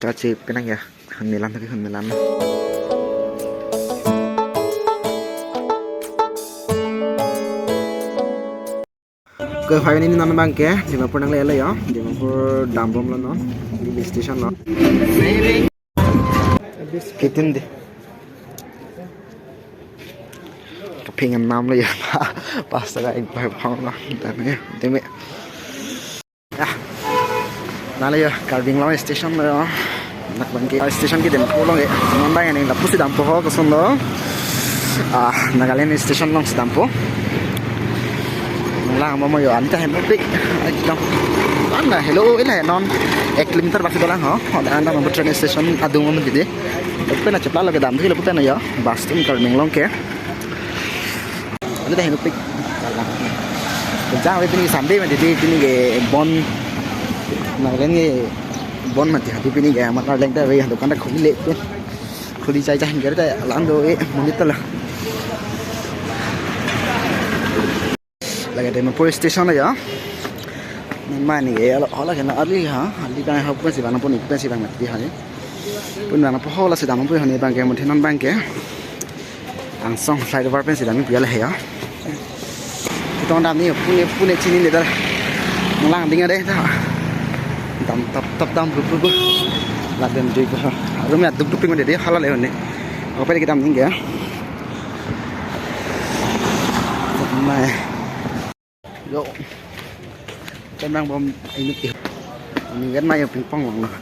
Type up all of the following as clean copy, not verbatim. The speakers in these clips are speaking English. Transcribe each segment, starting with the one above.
Caci pinang ya, Milan tapi Milan. Ke file ini nana bangke, di mana pun nang ya, di mana pun dambom lo non, di station lo. Kitin deh. Kepingan nam lo ya, pas tak ikut pang lo, tapi ya, nala ya, carving lo station lo ya. Nak bangke station kita pulang ya, cuman bang ini lapus di dampo ho kesun lo, Nagaland station long sedampo. Lang mama yo anta hen pik ekdom ana hello ila non 1 kilometer basi dolang ho ada anda mampu train station adung mama dide pena chapla lage dam thile pena yo bus tin karming long ke ada hen pik ja we tini sunday ma dide tini ge bon Nagaland ge bon ma ti hati pini ge ma kar leng ta we dukan ta khuli le pe khuli chai chai ge ta lang do e munit ta la lagi ada police station lah ya. Mana ni ya? Kalau kena ali ha, ali kan hak pun sih, mana pun ikut sih bang mati hari. Pun mana pun hal sih, dalam pun hari bang ke mungkin non bang ke. Langsung flight over pun sih, dalam biar lah ya. Kita orang ni pun cini ni dah. Melang tinggal deh, dah. Dam grup. Laden juga. Rumah duk ping deh, halal leh ni. Apa kita mending ya? Yo, tenang bom ini tih. Ini kan main pingpong loh.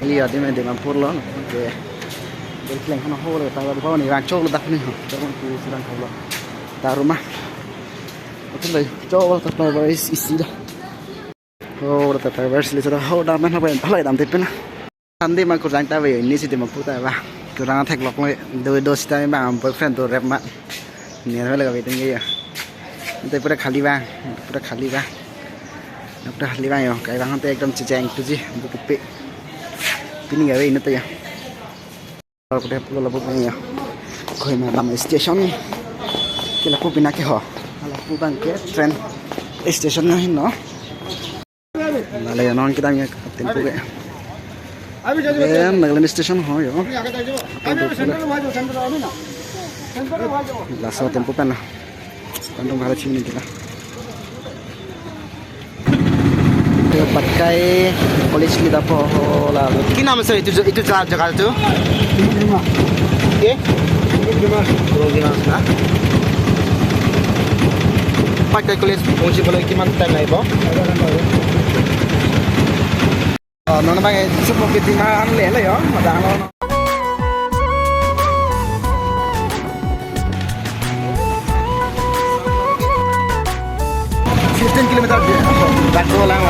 Lihat ini di Mampur loh. Oke. Dari keleng kana hole tahu di bawah ni rancok ledak ni. Jangan ku sedang kau loh. Taruh rumah. Betul lah. Coba tetap isi dah. Oh, tetap beres li sudah. Oh, dah mana apa yang halai dam tipin. Nanti mak kurang tahu ini sih di Mampur tahu bah. Kurang tek lok le. Dos tahu bang boyfriend tu rap mak. Ni ada lagi tinggi ya. Itu pura khali bang yo. Kayak bang nanti ekdom ciceng tu sih untuk kepi. Pini gawe ini tuh ya. Kalau kita pulau labu ni ya. Kau yang nama station ni. Kita labu pina ke ho. Labu bang ke train station ni no. Lalu non kita ni tempo ke. Nagaland station ho yo. Langsung tempo kan lah. Kandung harus sini kita. Pakai polis kita pola. Kini nama saya itu Jakarta tu. Okay. Program na. Pakai polis fungsi boleh kiman time lagi bo. Nona bang, semua kita makan lele yo, madang lo. 15 kilometer back to lang